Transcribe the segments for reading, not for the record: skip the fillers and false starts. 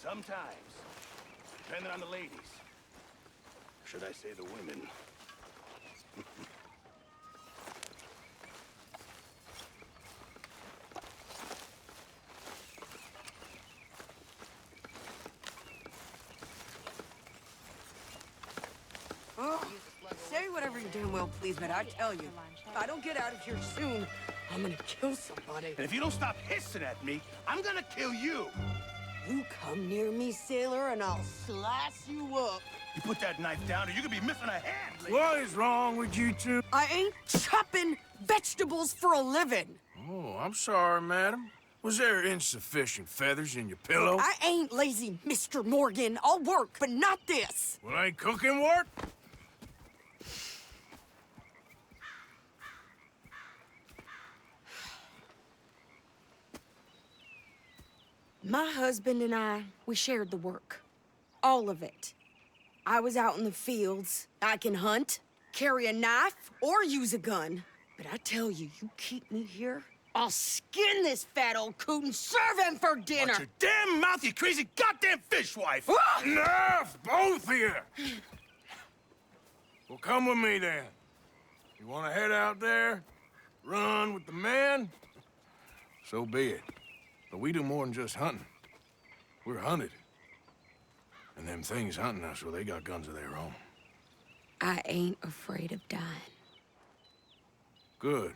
Sometimes. Depending on the ladies. Should I say the women? Oh, say whatever you damn well please, but I tell you, if I don't get out of here soon, I'm gonna kill somebody. And if you don't stop hissing at me, I'm gonna kill you! You come near me, sailor, and I'll slice you up. You put that knife down or you could be missing a hand, lady. What is wrong with you two? I ain't chopping vegetables for a living. Oh, I'm sorry, madam. Was there insufficient feathers in your pillow? I ain't lazy, Mr. Morgan. I'll work, but not this. Well, ain't cooking work? My husband and I, we shared the work. All of it. I was out in the fields. I can hunt, carry a knife, or use a gun. But I tell you, you keep me here, I'll skin this fat old coot and serve him for dinner. Watch your damn mouth, you crazy goddamn fishwife! Enough, both of you! Well, come with me, then. You want to head out there, run with the men? So be it. But we do more than just hunting. We're hunted. And them things hunting us, well, they got guns of their own. I ain't afraid of dying. Good.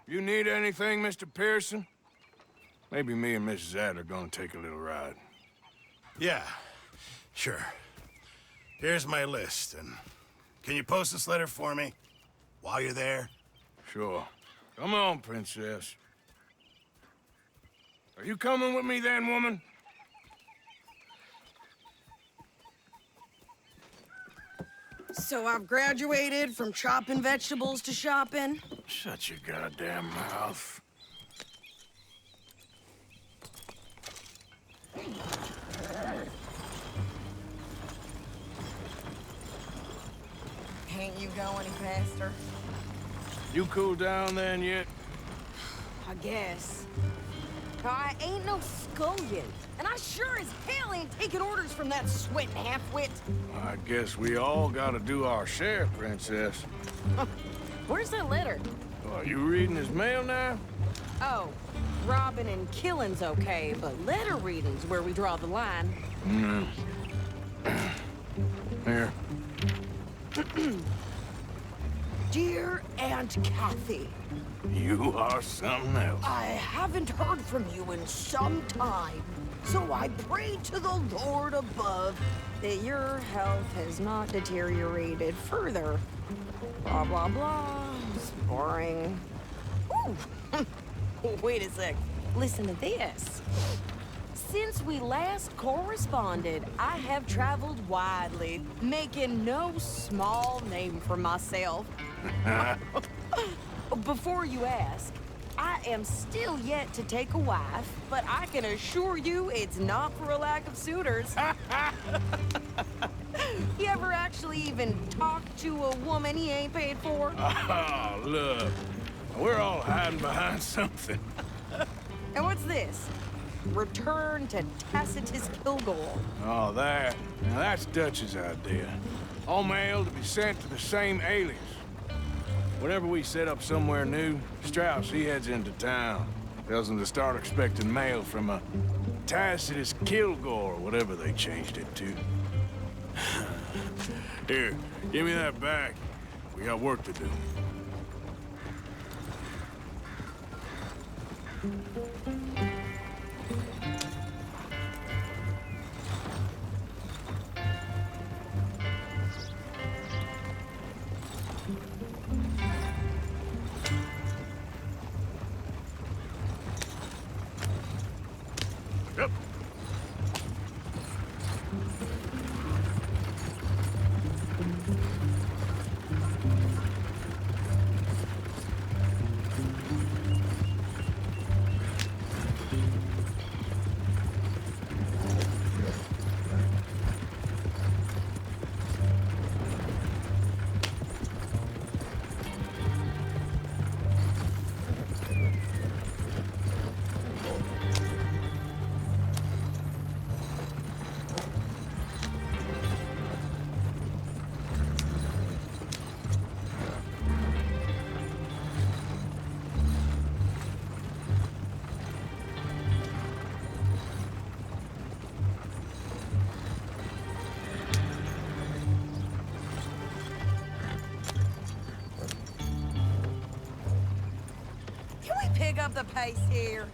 You need anything, Mr. Pearson? Maybe me and Mrs. Adler are gonna take a little ride. Yeah, sure. Here's my list, and can you post this letter for me while you're there? Sure. Come on, princess. Are you coming with me then, woman? So I've graduated from chopping vegetables to shopping. Shut your goddamn mouth. Can't you go any faster? You cooled down then yet? I guess. I ain't no scullion, and I sure as hell ain't taking orders from that sweating half-wit. I guess we all gotta do our share, princess. Where's that letter? Are you reading his mail now? Oh, robbing and killing's okay, but letter reading's where we draw the line. Here. Dear Aunt Kathy, You are something else. I haven't heard from you in some time, so I pray to the Lord above that your health has not deteriorated further. Blah, blah, blah. It's boring. Ooh. Wait a sec. Listen to this. Since we last corresponded, I have traveled widely, making no small name for myself. Before you ask, I am still yet to take a wife, but I can assure you it's not for a lack of suitors. You ever actually even talked to a woman he ain't paid for? Oh, look. We're all hiding behind something. And what's this? Return to Tacitus Kilgore. Oh, that. Now, that's Dutch's idea. All mail to be sent to the same alias. Whenever we set up somewhere new, Strauss, he heads into town. Tells them to start expecting mail from a Tacitus Kilgore, or whatever they changed it to. Here, give me that back. We got work to do. Yep. the pace here.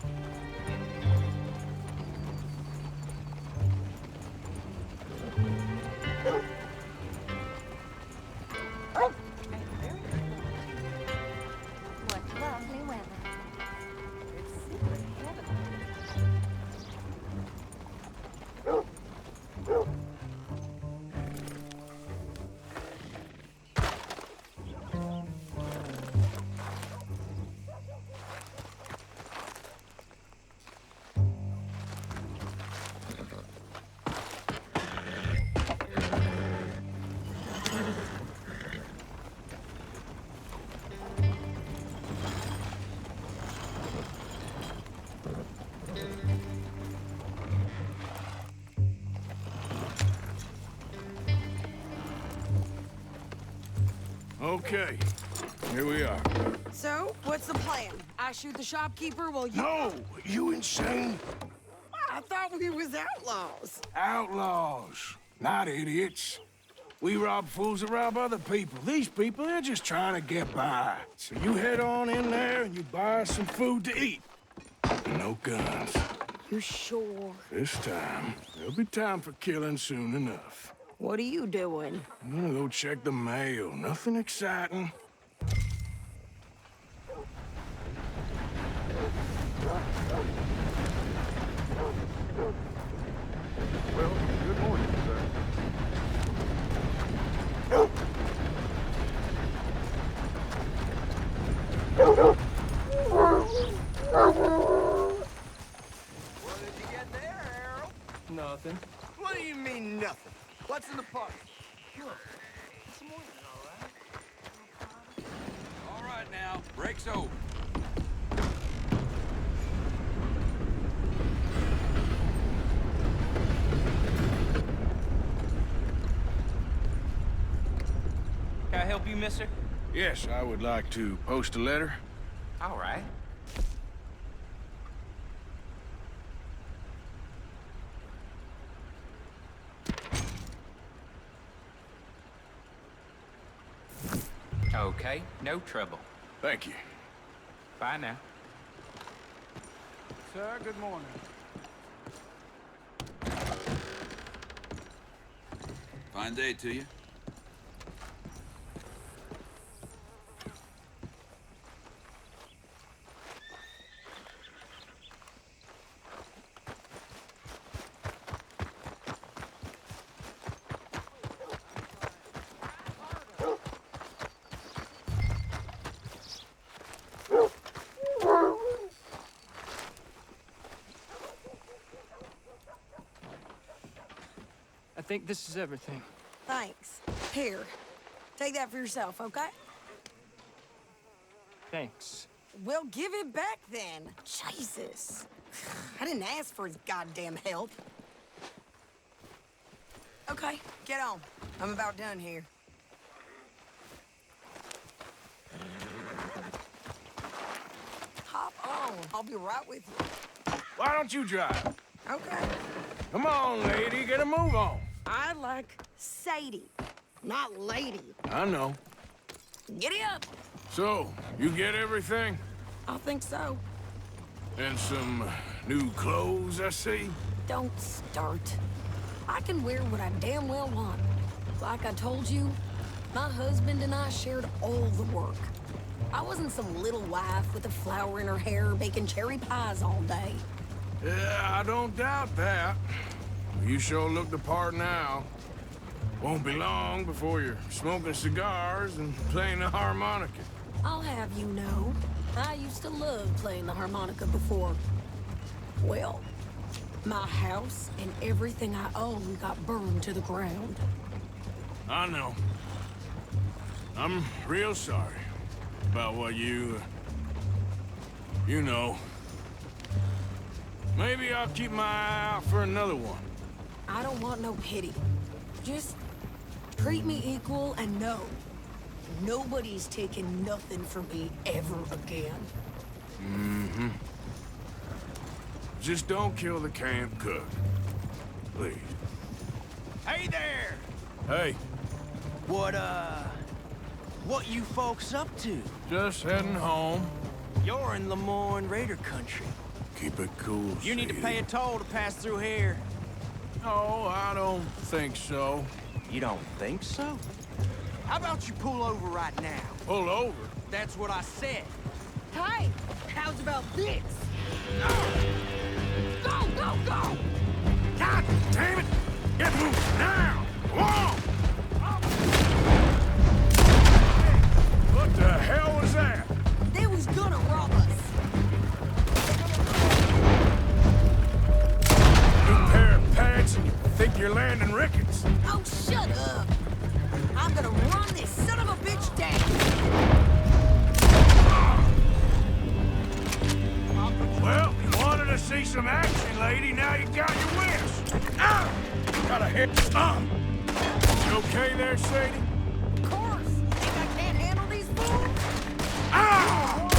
What lovely weather. It's simply heavenly. Okay, here we are. So, what's the plan? I shoot the shopkeeper while you... No! You insane? I thought we was outlaws. Outlaws, not idiots. We rob fools that rob other people. These people, they're just trying to get by. So you head on in there and you buy us some food to eat. No guns. You sure? This time, there'll be time for killing soon enough. What are you doing? I'm gonna go check the mail. Nothing exciting. Well, good morning, sir. What did you get there, Harold? Nothing. What do you mean, nothing? What's in the park? All right now, break's over. Can I help you, mister? Yes, I would like to post a letter. All right. Okay, no trouble. Thank you. Bye now. Sir, good morning. Fine day to you. I think this is everything. Thanks. Here, take that for yourself, okay? Thanks. Well, give it back then. Jesus. I didn't ask for his goddamn help. Okay, get on. I'm about done here. Hop on. I'll be right with you. Why don't you drive? Okay. Come on, lady, get a move on. I like Sadie, not lady. I know. Giddy up. So, you get everything? I think so. And some new clothes, I see? Don't start. I can wear what I damn well want. Like I told you, my husband and I shared all the work. I wasn't some little wife with a flower in her hair baking cherry pies all day. Yeah, I don't doubt that. You sure look the part now. Won't be long before you're smoking cigars and playing the harmonica. I'll have you know, I used to love playing the harmonica before. Well, my house and everything I own got burned to the ground. I know. I'm real sorry about what you know. Maybe I'll keep my eye out for another one. I don't want no pity. Just treat me equal and know nobody's taking nothing from me ever again. Mm-hmm. Just don't kill the camp cook. Please. Hey there! Hey, What you folks up to? just heading home. You're in Lemoyne Raider country. Keep it cool, You need to Sadie. pay a toll to pass through here. No, I don't think so. You don't think so? How about you pull over right now? Pull over? That's what I said. Hey, how's about this? Go, go, go! God damn it! Get moving now! Come on! What the hell was that? They was gonna rob us. New pair of pants and you think you're landing Ricketts. Oh, shut up. I'm gonna run this son of a bitch down. Well, you wanted to see some action, lady. Now you got your wish. Ah! Got a hit. You okay there, Sadie? Of course. Think I can't handle these fools? Ah!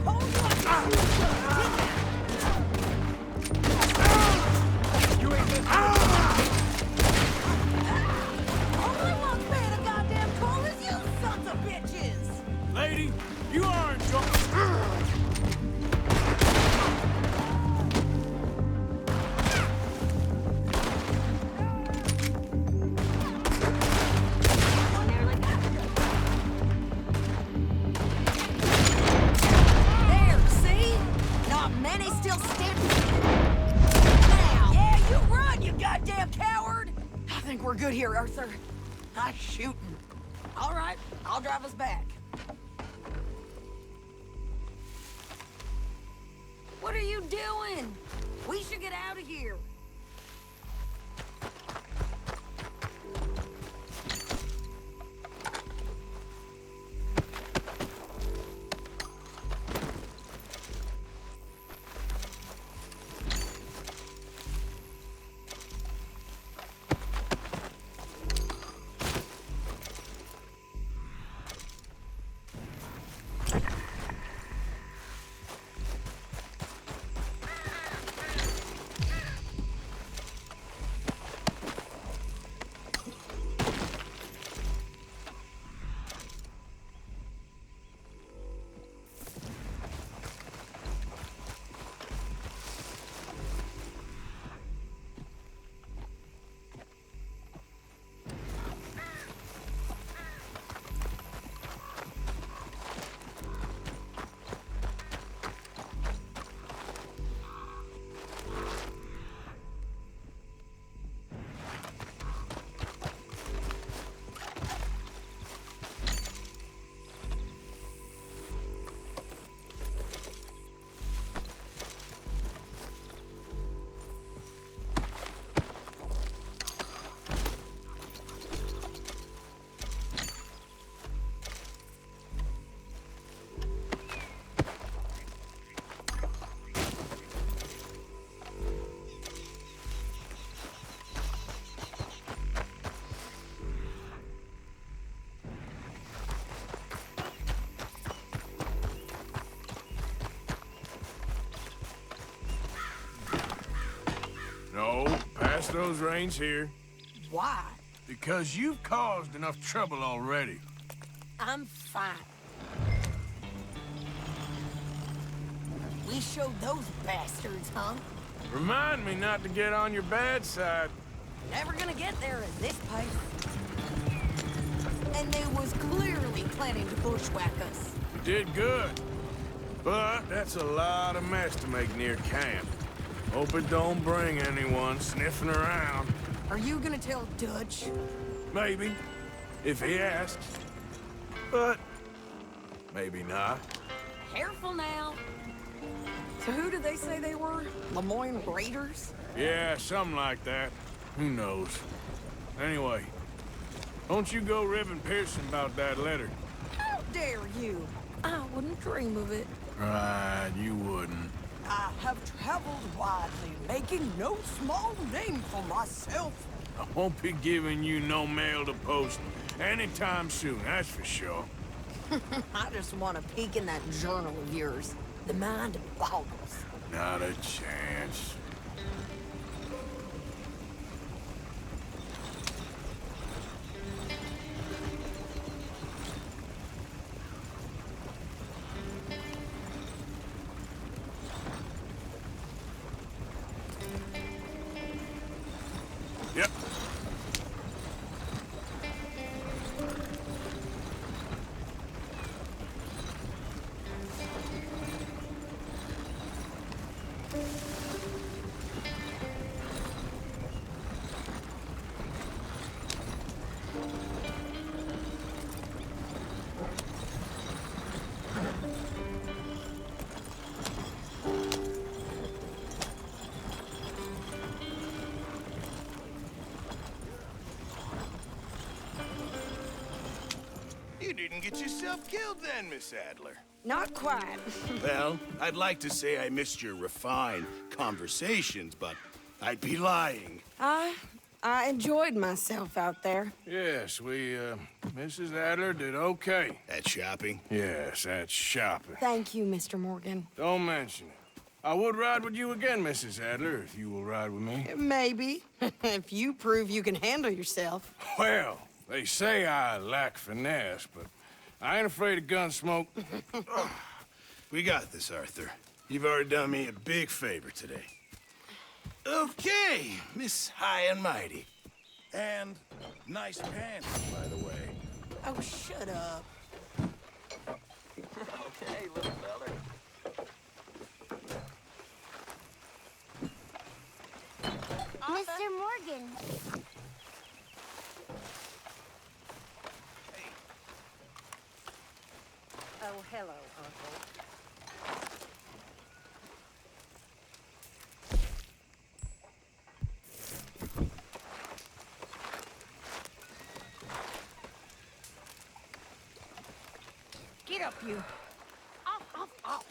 Hold on. You ain't been... Only one man of goddamn call is you sons of bitches. Lady, you are in trouble. There, see? Not many still standing. Now. Yeah, you run, you goddamn coward. I think we're good here, Arthur. Nice shooting. All right, I'll drive us back. What are you doing? We should get out of here. No, pass those reins here. Why? Because you've caused enough trouble already. I'm fine. We showed those bastards, huh? Remind me not to get on your bad side. Never gonna get there at this pace. And they was clearly planning to bushwhack us. You did good. But that's a lot of mess to make near camp. Hope it don't bring anyone sniffing around. Are you gonna tell Dutch? Maybe, if he asks. But maybe not. Careful now. So who did they say they were? Lemoyne Raiders? Yeah, something like that. Who knows? Anyway, don't you go ribbing Pearson about that letter. How dare you? I wouldn't dream of it. Right, you wouldn't. I have traveled widely, making no small name for myself. I won't be giving you no mail to post anytime soon, that's for sure. I just want to peek in that journal of yours. The mind boggles. Not a chance. Yep. You didn't get yourself killed then, Miss Adler. Not quite. Well, I'd like to say I missed your refined conversations, but I'd be lying. I enjoyed myself out there. Yes, Mrs. Adler did okay. At shopping? Yes, that's shopping. Thank you, Mr. Morgan. Don't mention it. I would ride with you again, Mrs. Adler, if you will ride with me. Maybe. If you prove you can handle yourself. Well, they say I lack finesse, but I ain't afraid of gun smoke. We got this, Arthur. You've already done me a big favor today. Okay, Miss High and Mighty. And nice pants, by the way. Oh, shut up. Okay, little fella. Mr. Morgan. Oh, hello, Uncle. Get up, you. Off.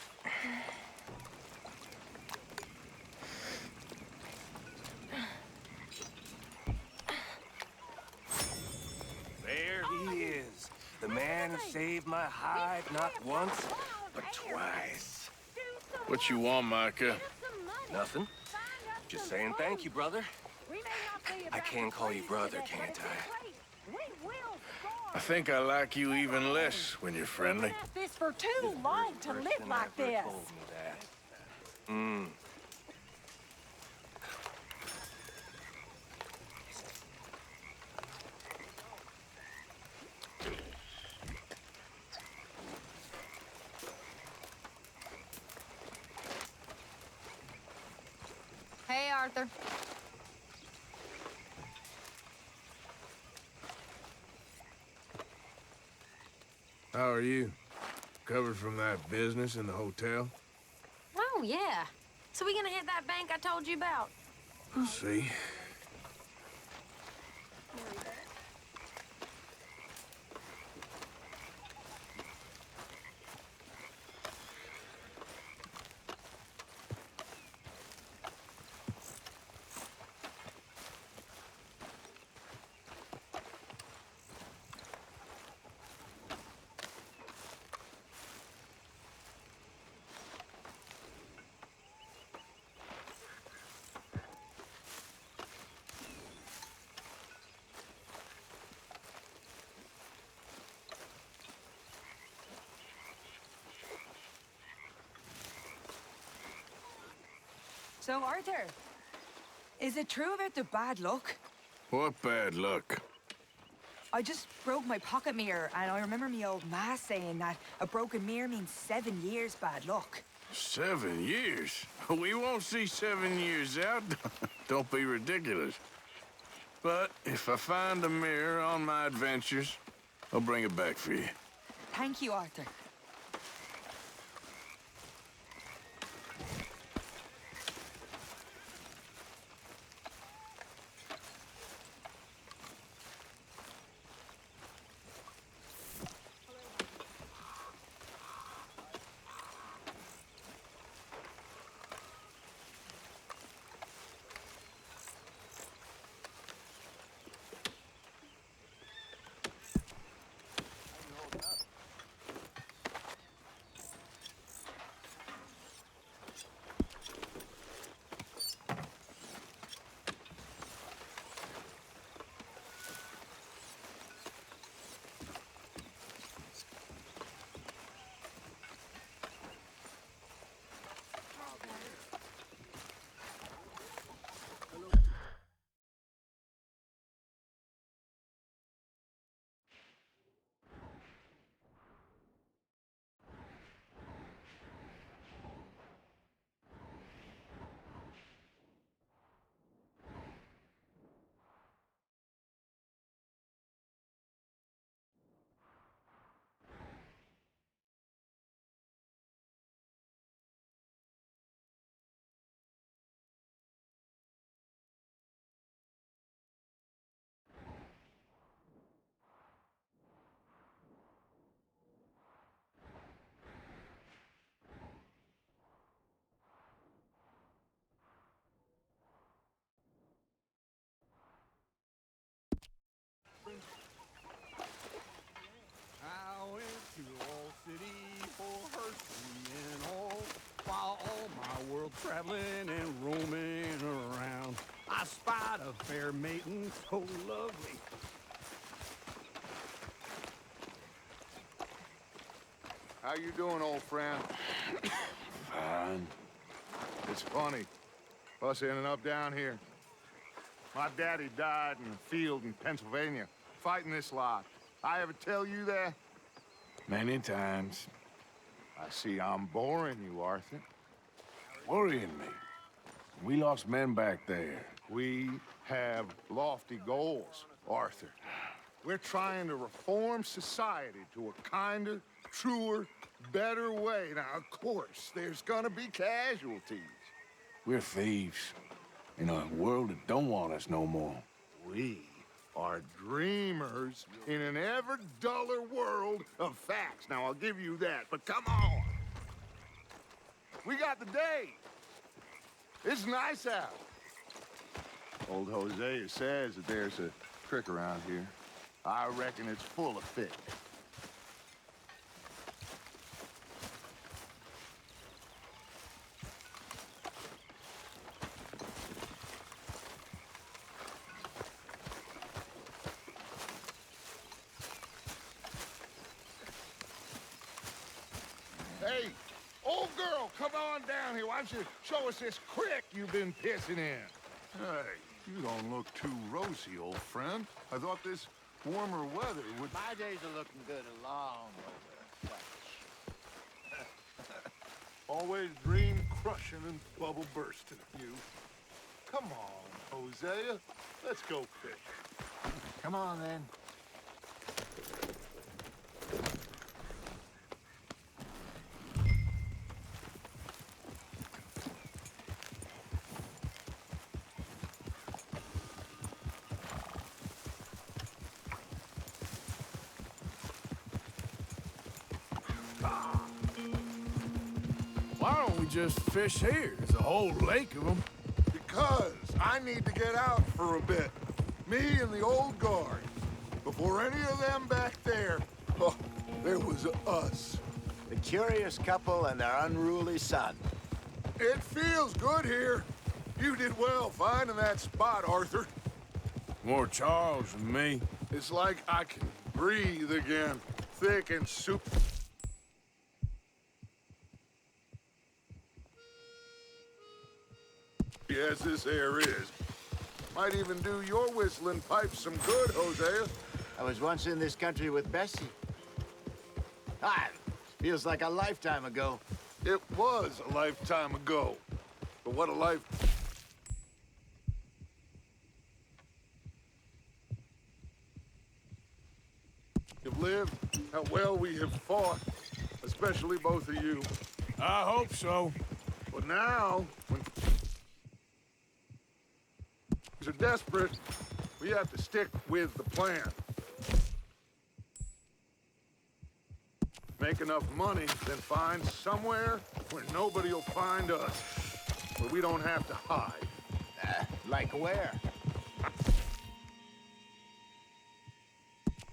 There he is. The man who saved my hide not once, but twice. What you want, Micah? Nothing. Just saying thank you, brother. I can call you brother, can't I? I think I like you even less when you're friendly. This for too long to live like this. Hey, Arthur. How are you? Recovered from that business in the hotel? Oh, yeah. So we gonna hit that bank I told you about? We'll see. So, Arthur, is it true about the bad luck? What bad luck? I just broke my pocket mirror, and I remember me old ma saying that a broken mirror means 7 years bad luck. 7 years? We won't see 7 years out. Don't be ridiculous. But if I find a mirror on my adventures, I'll bring it back for you. Thank you, Arthur. traveling and roaming around, I spied a fair maiden so lovely. How you doing, old friend? Fine. It's funny. Us ending up down here. My daddy died in a field in Pennsylvania, fighting this lot. I ever tell you that? Many times. I see I'm boring you, Arthur. Worrying me. We lost men back there. We have lofty goals, Arthur. We're trying to reform society to a kinder, truer, better way. Now, of course, there's gonna be casualties. We're thieves. In a world that don't want us no more. We are dreamers in an ever duller world of facts. Now, I'll give you that, but come on. We got the day. It's nice out. Old Hosea says that there's a trick around here. I reckon it's full of fish. Hey, old girl, come on down here. Why don't you show us this creek you've been pissing in? Hey, you don't look too rosy, old friend. I thought this warmer weather would... My days are looking good along over. Always dream crushing and bubble bursting, you. Come on, Hosea. Let's go fish. Come on, then. Why don't we just fish here? There's a whole lake of them. Because I need to get out for a bit. Me and the old guard. Before any of them back there, oh, there was us. The curious couple and their unruly son. It feels good here. You did well finding that spot, Arthur. More Charles than me. It's like I can breathe again. Thick and soup. Yes, this air is. Might even do your whistling pipes some good, Hosea. I was once in this country with Bessie. Ah, feels like a lifetime ago. It was a lifetime ago. But what a life... You've lived, how well we have fought. Especially both of you. I hope so. But now, when... are desperate, we have to stick with the plan. Make enough money, then find somewhere where nobody will find us. Where we don't have to hide. Like where?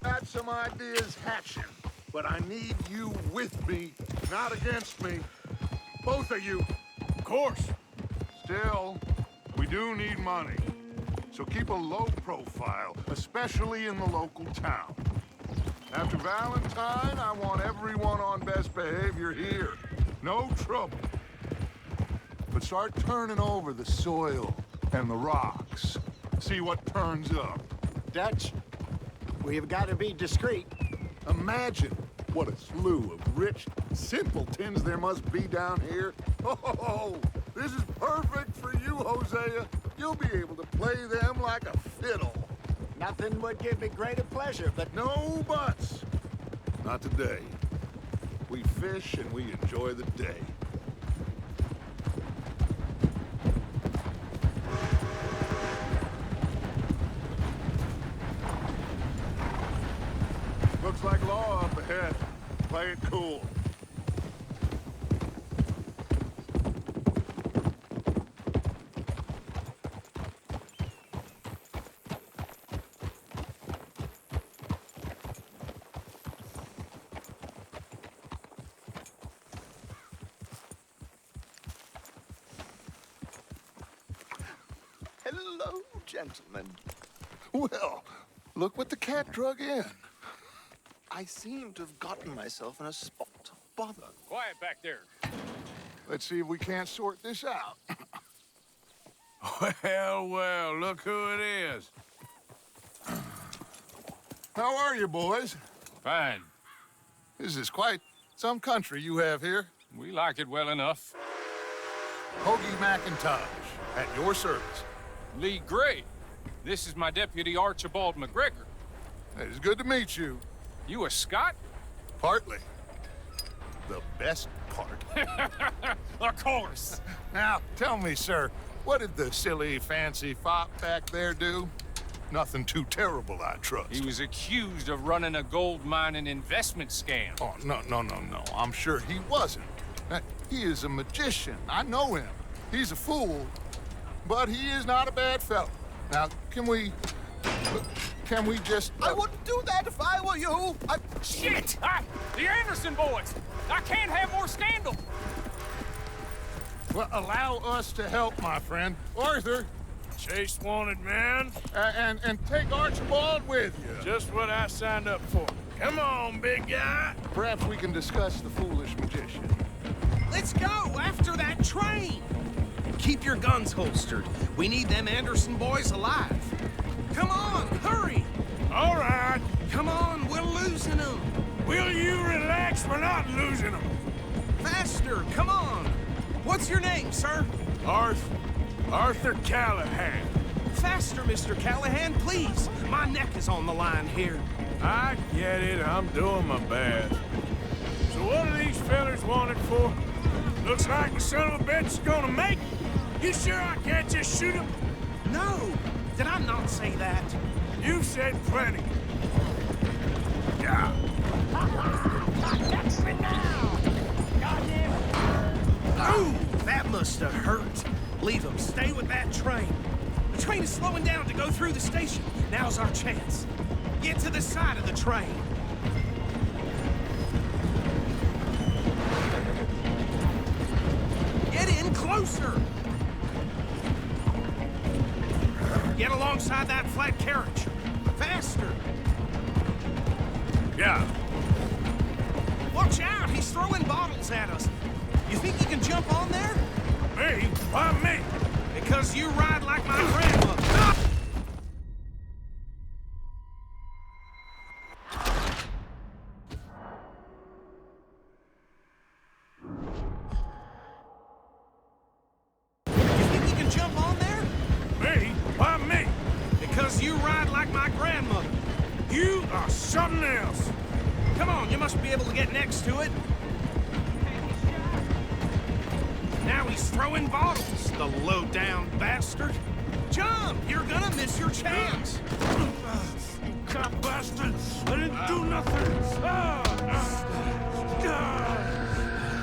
Got some ideas hatching, but I need you with me, not against me. Both of you. Of course. Still, we do need money. So keep a low profile, especially in the local town. After Valentine, I want everyone on best behavior here. No trouble. But start turning over the soil and the rocks. See what turns up. Dutch, we've got to be discreet. Imagine what a slew of rich simpletons there must be down here. Oh, this is perfect for you, Hosea. You'll be able to play them like a fiddle. Nothing would give me greater pleasure, but... No buts. Not today. We fish and we enjoy the day. Looks like law up ahead. Play it cool. Hello, gentlemen. Well, look what the cat drug in. I seem to have gotten myself in a spot of bother. Quiet back there. Let's see if we can't sort this out. Well, look who it is. How are you, boys? Fine. This is quite some country you have here. We like it well enough. Hoagie McIntosh, at your service. Lee Gray. This is my deputy, Archibald McGregor. It is good to meet you. You a Scot? Partly. The best part. Of course. Now, tell me, sir, what did the silly, fancy fop back there do? Nothing too terrible, I trust. He was accused of running a gold mining investment scam. Oh, no. I'm sure he wasn't. He is a magician. I know him. He's a fool, but he is not a bad fellow. Now, can we just... I wouldn't do that if I were you. Shit! The Anderson boys! I can't have more scandal! Well, allow us to help, my friend. Arthur. Chase wanted man. And take Archibald with you. Just what I signed up for. Come on, big guy. Perhaps we can discuss the foolish magician. Let's go after that train. Keep your guns holstered. We need them Anderson boys alive. Come on, hurry. All right. Come on, we're losing them. Will you relax? We're not losing them. Faster, come on. What's your name, sir? Arthur Callahan. Faster, Mr. Callahan, please. My neck is on the line here. I get it. I'm doing my best. So what are these fellas wanted for? Looks like the son of a bitch is gonna make it. You sure I can't just shoot him? No. Did I not say that? You've said plenty. Yeah. Catch me now! Goddamn! Ooh, that must have hurt. Leave him. Stay with that train. The train is slowing down to go through the station. Now's our chance. Get to the side of the train. Get in closer! Get alongside that flat carriage. Faster! Yeah. Watch out! He's throwing bottles at us. You think you can jump on there? Me? Why me? Because you ride like my grandmother. Ah! You think you can jump on there? Me? Why me? Because you ride like my grandmother. You are something else. Come on, you must be able to get next to it. Now he's throwing bottles, the low-down bastard. Jump! You're gonna miss your chance. You cop bastard! I didn't do nothing!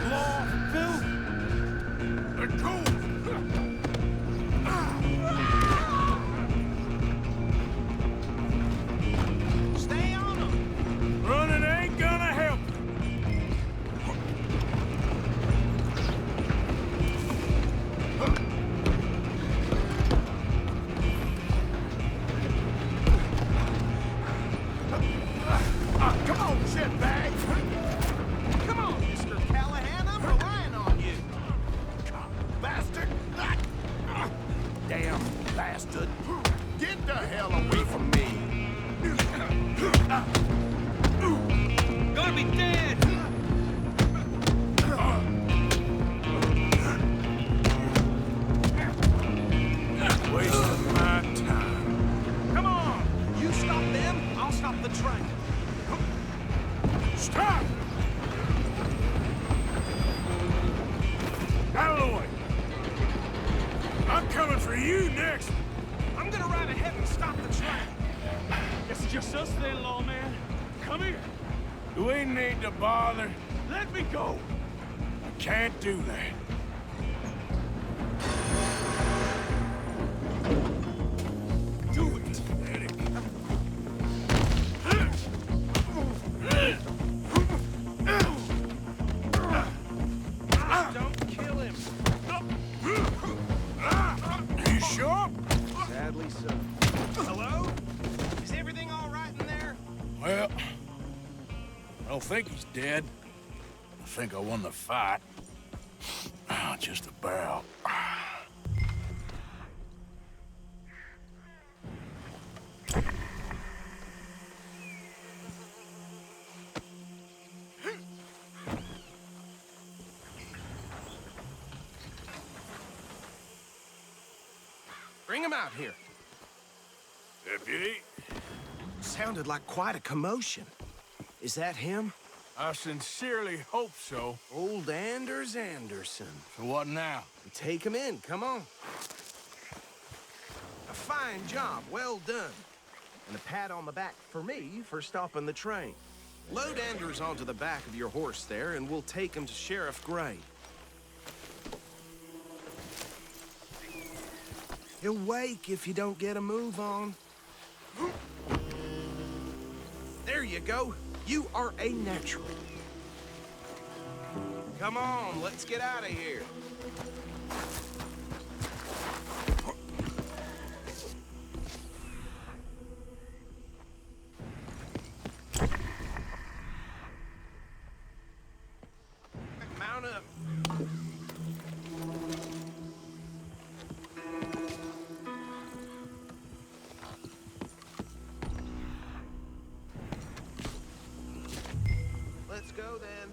Law, Phil? Let go! Stay on him! Running ain't gonna help. Come on, shitbag! Come on, Mr. Callahan, I'm relying on you. Bastard! Damn bastard! Get the hell away from me! Gonna be dead! Wasting my time. Come on! You stop them, I'll stop the train. Stop! Out of the way! I'm coming for you next! I'm gonna ride ahead and stop the train. It's just us then, lawman. Come here. Do we need to bother? Let me go. I can't do that. Do it! Don't kill him! You sure? don't think he's dead. I think I won the fight. Just about. Bring him out here. Deputy? Sounded like quite a commotion. Is that him? I sincerely hope so. Old Anders Anderson. So what now? Take him in, come on. A fine job, well done. And a pat on the back for me for stopping the train. Load Anders onto the back of your horse there, and we'll take him to Sheriff Gray. He'll wake if you don't get a move on. There you go. You are a natural. Come on, let's get out of here. Mount up. Let's go then.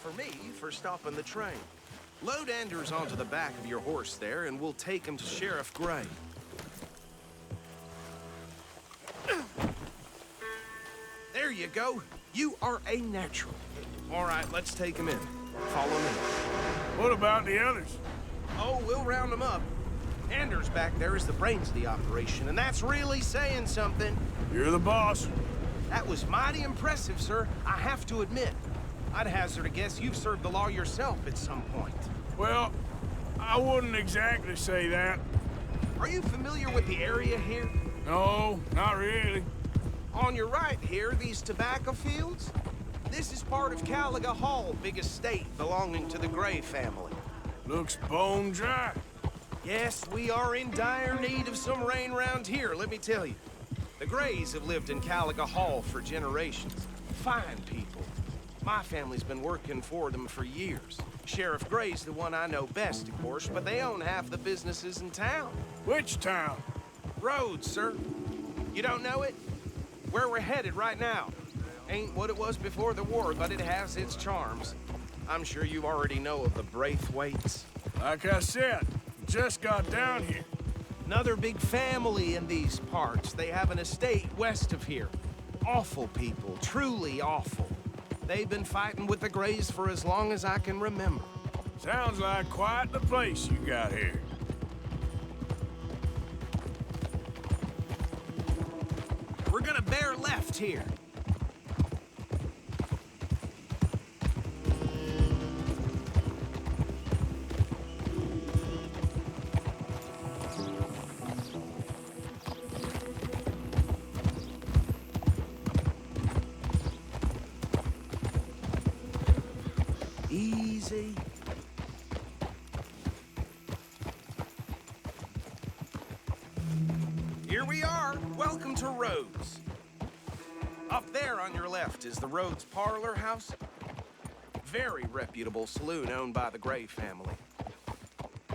For me, for stopping the train. Load Anders onto the back of your horse there, and we'll take him to Sheriff Gray. There you go. You are a natural. All right, let's take him in. Follow me. What about the others? Oh, we'll round them up. Anders back there is the brains of the operation, and that's really saying something. You're the boss. That was mighty impressive, sir. I have to admit. I'd hazard a guess you've served the law yourself at some point. Well, I wouldn't exactly say that. Are you familiar with the area here? No, not really. On your right here, these tobacco fields? This is part of Caliga Hall, big estate belonging to the Gray family. Looks bone dry. Yes, we are in dire need of some rain round here, let me tell you. The Grays have lived in Caliga Hall for generations. Fine people. My family's been working for them for years. Sheriff Gray's the one I know best, of course, but they own half the businesses in town. Which town? Rhodes, sir. You don't know it? Where we're headed right now. Ain't what it was before the war, but it has its charms. I'm sure you already know of the Braithwaites. Like I said, just got down here. Another big family in these parts. They have an estate west of here. Awful people, truly awful. They've been fighting with the Greys for as long as I can remember. Sounds like quite the place you got here. We're gonna bear left here. Easy. Here we are. Welcome to Rhodes. Up there on your left is the Rhodes Parlor House. Very reputable saloon owned by the Gray family.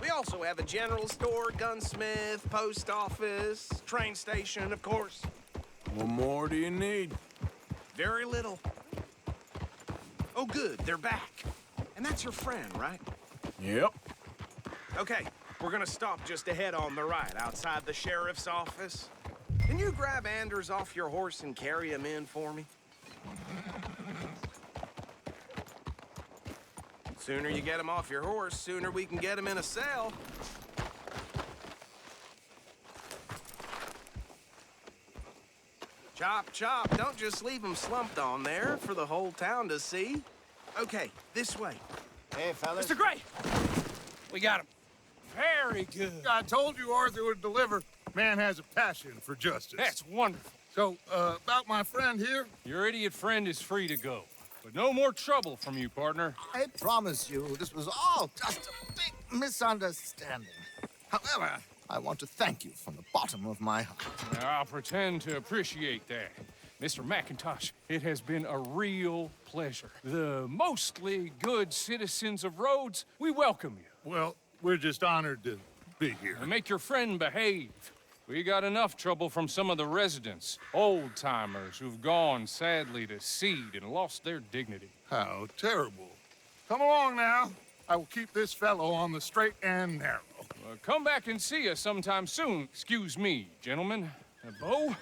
We also have a general store, gunsmith, post office, train station, of course. What more do you need? Very little. Oh, good. They're back. And that's your friend, right? Yep. Okay, we're gonna stop just ahead on the right, outside the sheriff's office. Can you grab Anders off your horse and carry him in for me? Sooner you get him off your horse, sooner we can get him in a cell. Chop, chop. Don't just leave him slumped on there for the whole town to see. Okay, this way. Hey, fellas. Mr. Gray! We got him. Very good. I told you Arthur would deliver. Man has a passion for justice. That's wonderful. So, about my friend here? Your idiot friend is free to go. But no more trouble from you, partner. I promise you, this was all just a big misunderstanding. However, I want to thank you from the bottom of my heart. Now, I'll pretend to appreciate that. Mr. McIntosh, it has been a real pleasure. The mostly good citizens of Rhodes, we welcome you. Well, we're just honored to be here. And make your friend behave. We got enough trouble from some of the residents, old-timers who've gone, sadly, to seed and lost their dignity. How terrible. Come along now. I will keep this fellow on the straight and narrow. Come back and see us sometime soon. Excuse me, gentlemen. Bo,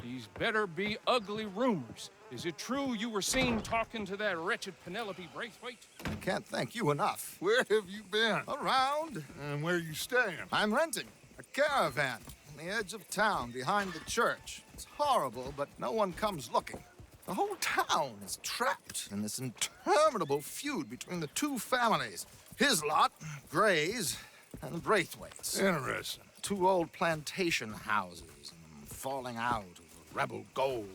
these better be ugly rumors. Is it true you were seen talking to that wretched Penelope Braithwaite? I can't thank you enough. Where have you been? Around. And where are you staying? I'm renting a caravan on the edge of town behind the church. It's horrible, but no one comes looking. The whole town is trapped in this interminable feud between the two families. His lot, Gray's, and the Braithwaites. Interesting. Two old plantation houses, and falling out over rebel gold,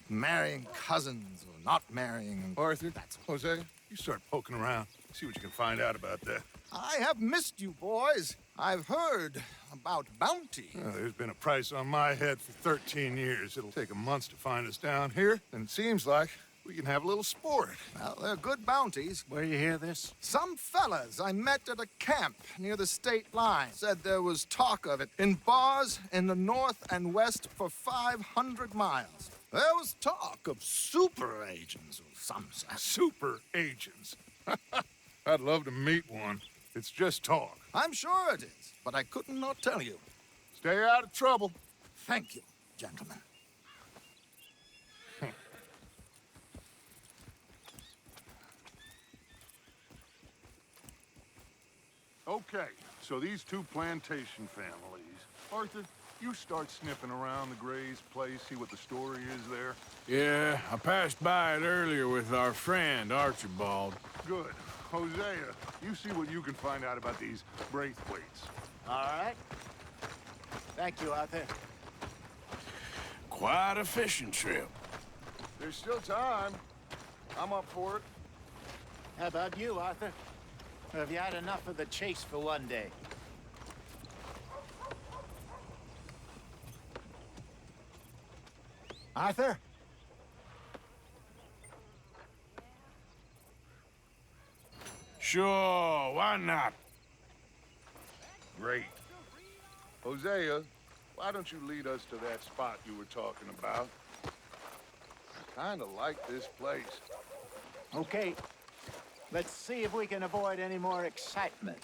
and marrying cousins or not marrying. Arthur, that's Jose, you start poking around. See what you can find out about that. I have missed you, boys. I've heard about bounty. Well, there's been a price on my head for 13 years. It'll take 'em months to find us down here, and it seems like we can have a little sport. Well, they're good bounties. Where you hear this? Some fellas I met at a camp near the state line said there was talk of it in bars in the north and west for 500 miles. There was talk of super agents of some sort. Super agents. I'd love to meet one. It's just talk. I'm sure it is, but I couldn't not tell you. Stay out of trouble. Thank you, gentlemen. Okay, so these two plantation families. Arthur, you start sniffing around the Gray's place, see what the story is there. Yeah, I passed by it earlier with our friend, Archibald. Good. Hosea, you see what you can find out about these Braithwaites. All right. Thank you, Arthur. Quite a fishing trip. There's still time. I'm up for it. How about you, Arthur? Or have you had enough of the chase for one day? Arthur? Sure, why not? Great. Hosea, why don't you lead us to that spot you were talking about? I kinda like this place. Okay. Let's see if we can avoid any more excitement.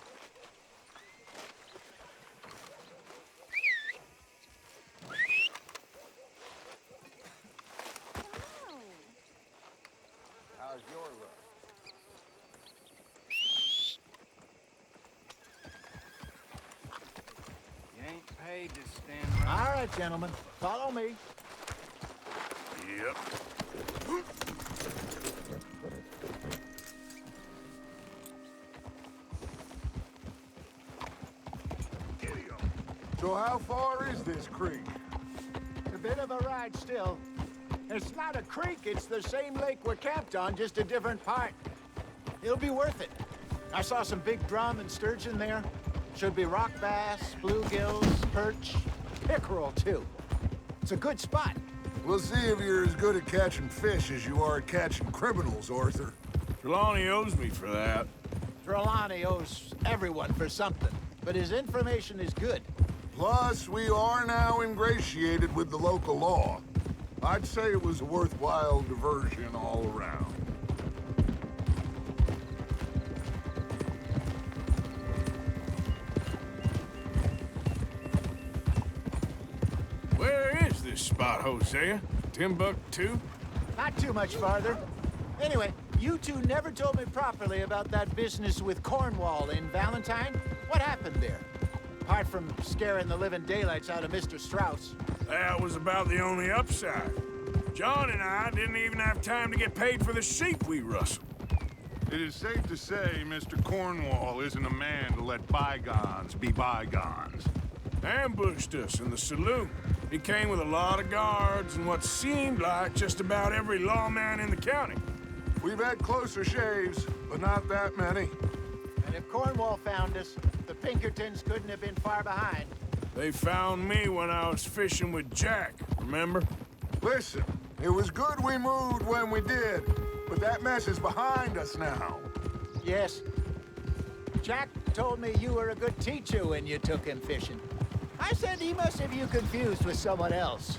paid to stand around. All right, gentlemen. Follow me. Yep. So how far is this creek? It's a bit of a ride still. It's not a creek, it's the same lake we're camped on, just a different part. It'll be worth it. I saw some big drum and sturgeon there. Should be rock bass, bluegills, perch, pickerel too. It's a good spot. We'll see if you're as good at catching fish as you are at catching criminals, Arthur. Trelawney owes me for that. Trelawney owes everyone for something, but his information is good. Plus, we are now ingratiated with the local law. I'd say it was a worthwhile diversion all around. Where is this spot, Hosea? Timbuktu? Not too much farther. Anyway, you two never told me properly about that business with Cornwall in Valentine. What happened there? Apart from scaring the living daylights out of Mr. Strauss. That was about the only upside. John and I didn't even have time to get paid for the sheep we rustled. It is safe to say Mr. Cornwall isn't a man to let bygones be bygones. Ambushed us in the saloon. He came with a lot of guards and what seemed like just about every lawman in the county. We've had closer shaves, but not that many. And if Cornwall found us, the Pinkertons couldn't have been far behind. They found me when I was fishing with Jack, remember? Listen, it was good we moved when we did, but that mess is behind us now. Yes. Jack told me you were a good teacher when you took him fishing. I said he must have you confused with someone else.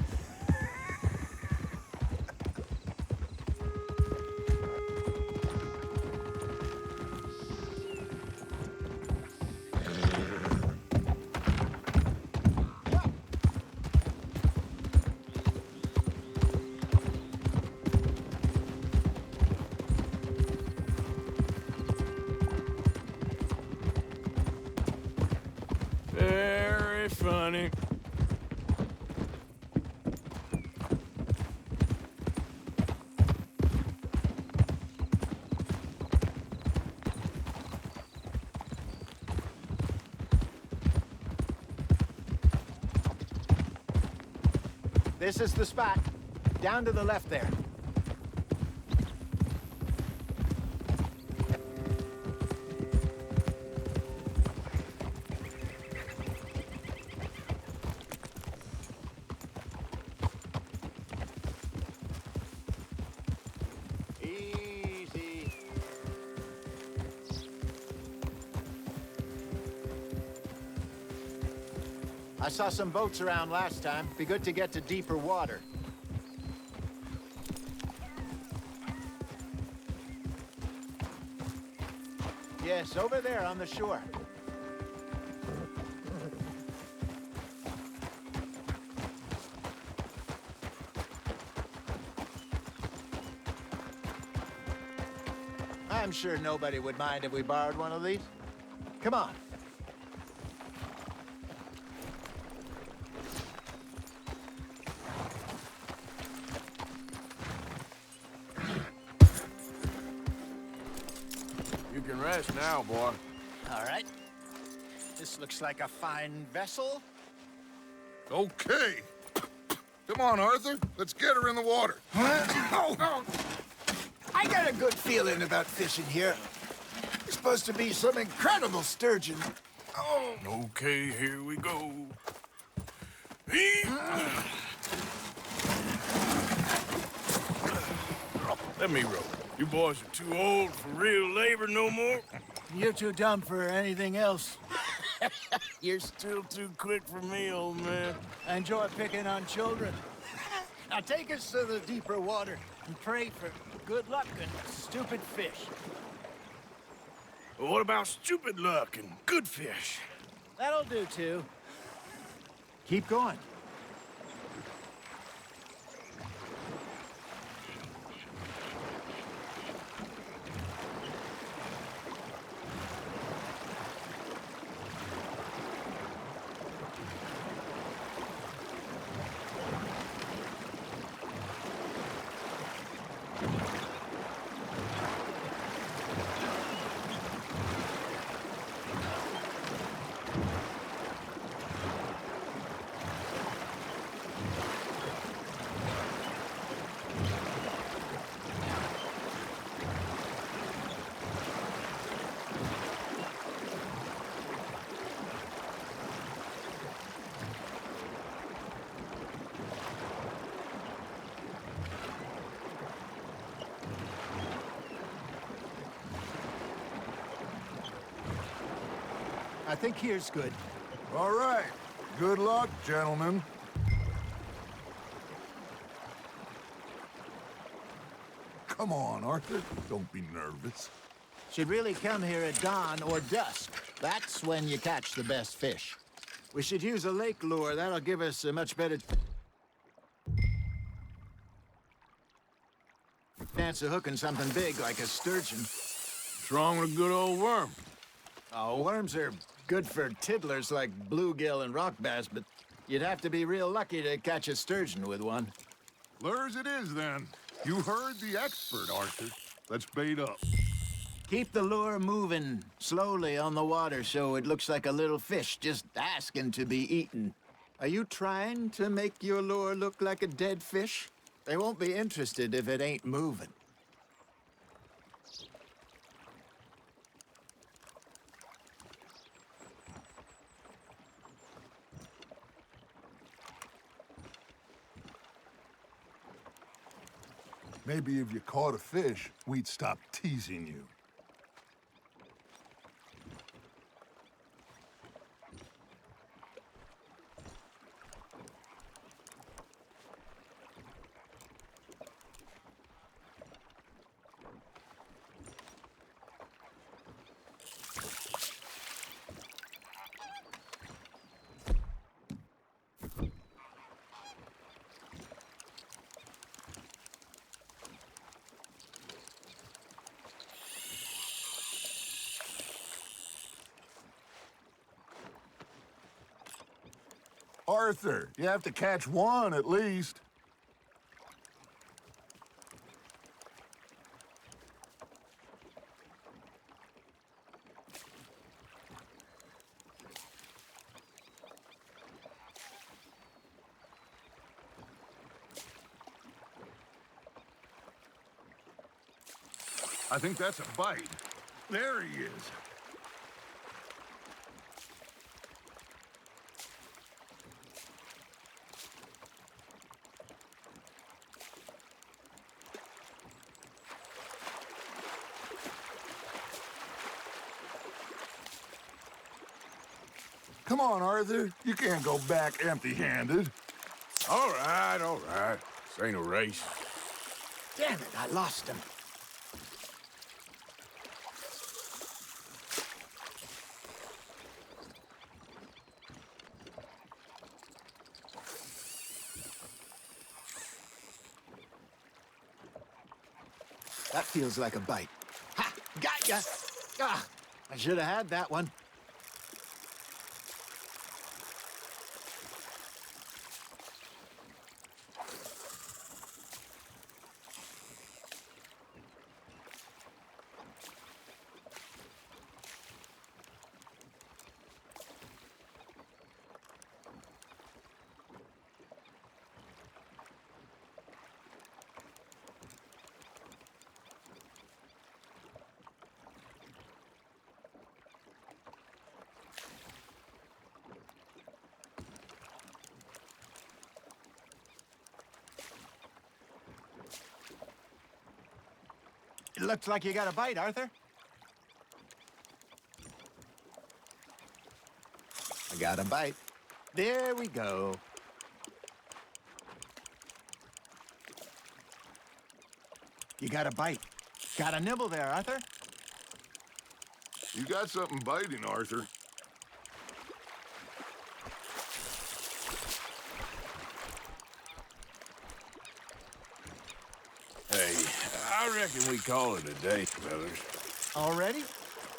Very funny. This is the spot. Down to the left there. Easy. I saw some boats around last time. Be good to get to deeper water. Yes, over there on the shore. I'm sure nobody would mind if we borrowed one of these. Come on. You can rest now, boy. All right. This looks like a fine vessel. Okay. Come on, Arthur. Let's get her in the water. Oh. I got a good feeling about fishing here. There's supposed to be some incredible sturgeon. Oh. Okay, here we go. Let me row. You boys are too old for real labor no more. You're too dumb for anything else. You're still too quick for me, old man. I enjoy picking on children. Now take us to the deeper water and pray for good luck and stupid fish. Well, what about stupid luck and good fish? That'll do, too. Keep going. think here's good. All right. Good luck, gentlemen. Come on, Arthur. Don't be nervous. Should really come here at dawn or dusk. That's when you catch the best fish. We should use a lake lure. That'll give us a much better chance of hooking something big like a sturgeon. What's wrong with a good old worm? Oh, worms are good for tiddlers like bluegill and rock bass, but you'd have to be real lucky to catch a sturgeon with one. Lures it is, then. You heard the expert, Arthur. Let's bait up. Keep the lure moving slowly on the water so it looks like a little fish just asking to be eaten. Are you trying to make your lure look like a dead fish? They won't be interested if it ain't moving. Maybe if you caught a fish, we'd stop teasing you. Arthur, you have to catch one at least. I think that's a bite. There he is. Come on, Arthur. You can't go back empty-handed. All right, all right. This ain't a race. Damn it, I lost him. That feels like a bite. Ha! Got ya! Ah, I should have had that one. It looks like you got a bite, Arthur. I got a bite. There we go. You got a bite. Got a nibble there, Arthur. You got something biting, Arthur. Hey, I reckon we call it a day, fellas. Already?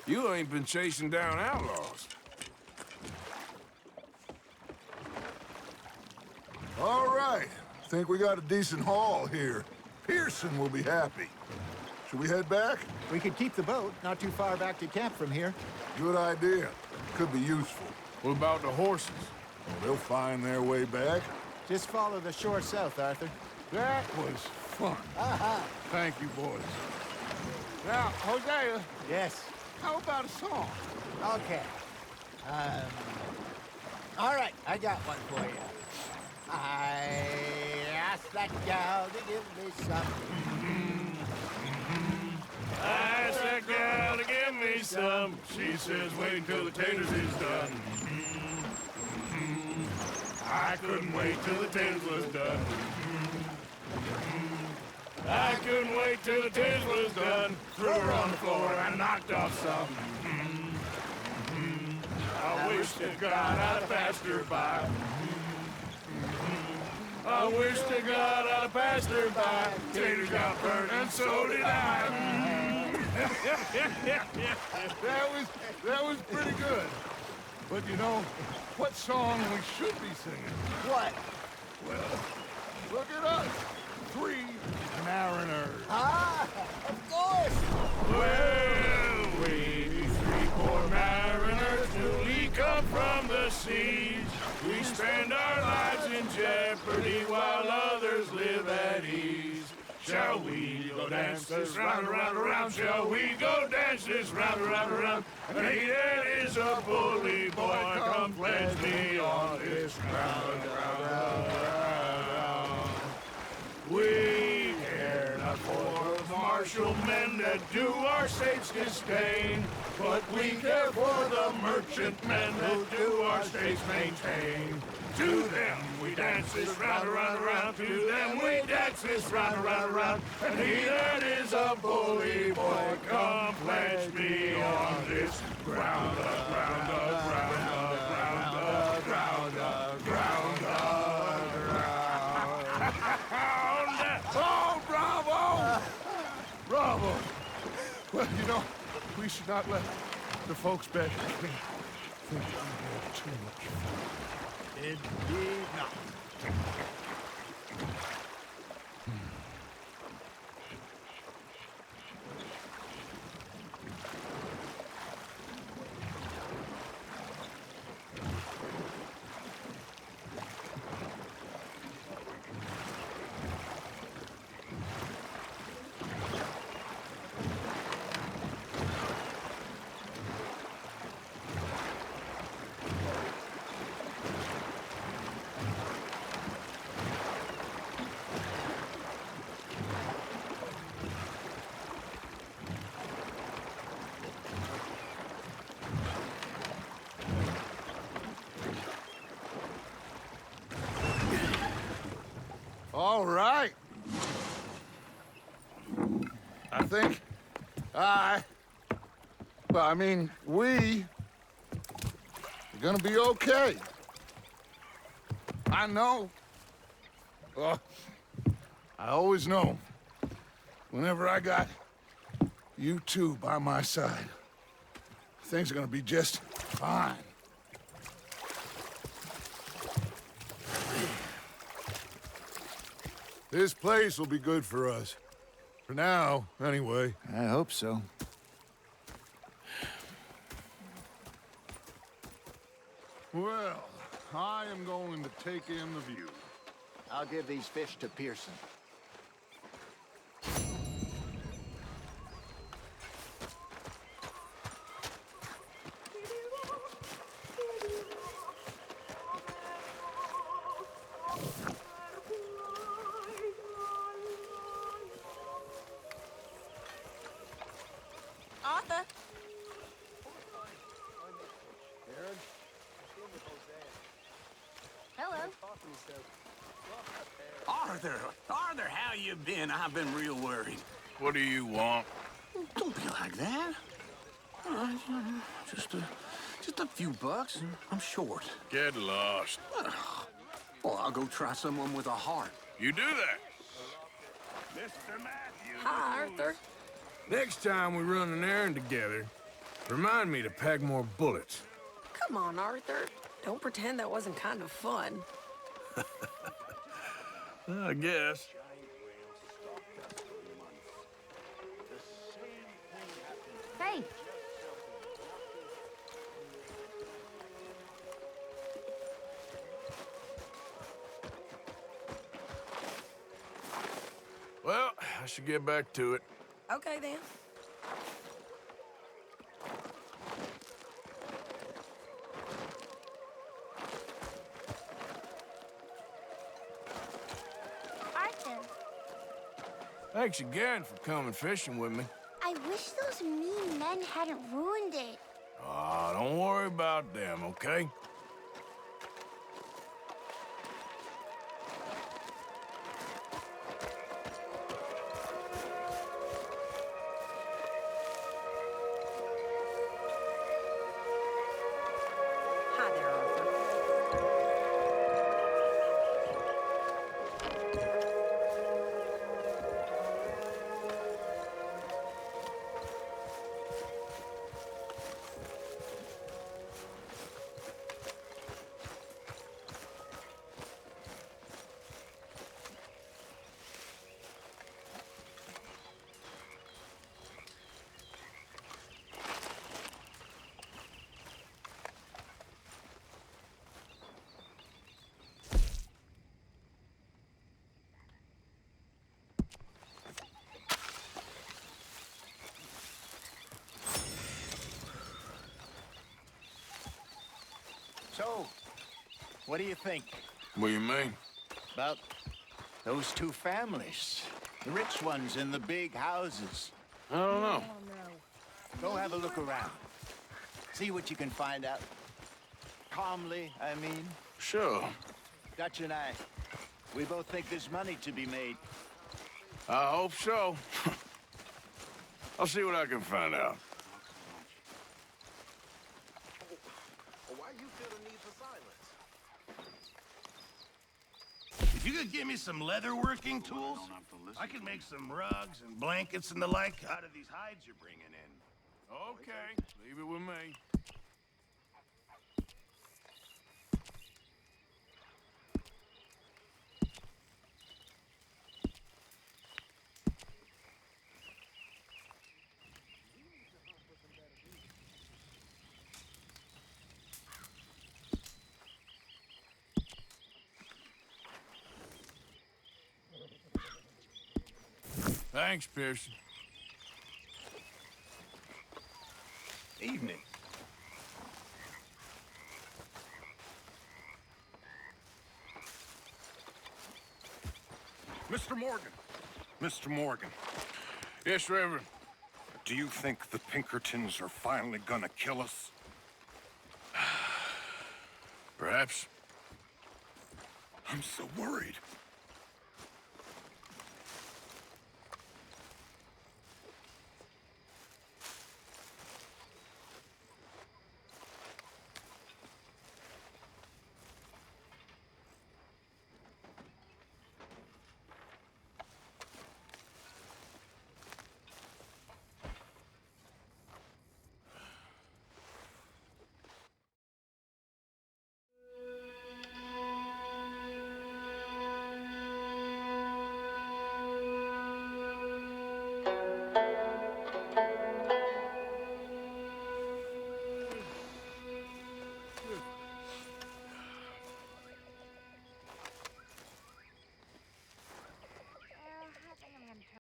You ain't been chasing down outlaws. All right. Think we got a decent haul here. Pearson will be happy. Should we head back? We could keep the boat not too far back to camp from here. Good idea. Could be useful. What about the horses? Well, they'll find their way back. Just follow the shore south, Arthur. That was fun. Aha! Thank you, boys. Now, Hosea. Yes? How about a song? Okay. All right, I got one for you. I asked that gal to give me some. I asked that gal to give me me some. She says, wait till the taters is done. I couldn't wait till the taters was done. I couldn't wait till the taters was done. Threw her on the floor and knocked off some. I wish to God I'd have passed her by. I wish to God I'd have passed her by. Taters got burnt and so did I. That was pretty good. But you know, what song we should be singing? What? Well, look at us. 3 mariners. Ah, of course. Well, we 3 poor mariners newly come from the seas. We spend our lives in jeopardy while others live at ease. Shall we go dance this round, around, around? Shall we go dance this round, around, around? And he that is a bully boy, come pledge me on this ground, round. We care not for the martial men that do our states disdain, but we care for the merchant men that do our states maintain. To them we dance this round, around, around. To them we dance this round, around, around. And he that is a bully boy, come pledge me on this ground, ground, ground, ground, ground, ground, ground. Oh, bravo! Bravo! Well, you know, we should not let the folks back think we had too much fun. Indeed not. All right. I think we are gonna be okay. I know. I always know. Whenever I got you two by my side, things are gonna be just fine. This place will be good for us. For now, anyway. I hope so. Well, I am going to take in the view. I'll give these fish to Pearson. Arthur. Hello. Arthur, how you been? I've been real worried. What do you want? Don't be like that. Just a few bucks. I'm short. Get lost. Well, I'll go try someone with a heart. You do that. Mr. Matthews. Hi, Arthur. Next time we run an errand together, remind me to pack more bullets. Come on, Arthur. Don't pretend that wasn't kind of fun. I guess. Hey. Well, I should get back to it. Okay, then. Arthur, Thanks again for coming fishing with me. I wish those mean men hadn't ruined about them, okay? Hi there, Arthur. So, what do you think? What do you mean? About those two families? The rich ones in the big houses. I don't know. Go have a look around. See what you can find out. Calmly, I mean. Sure. Dutch and I, we both think there's money to be made. I hope so. I'll see what I can find out. Why you feel the need for silence? If you could give me some leather working tools, I could make some rugs and blankets and the like out of these hides you're bringing in. Okay, leave it with me. Thanks, Pearson. Evening. Mr. Morgan. Mr. Morgan. Yes, Reverend. Do you think the Pinkertons are finally gonna kill us? Perhaps. I'm so worried.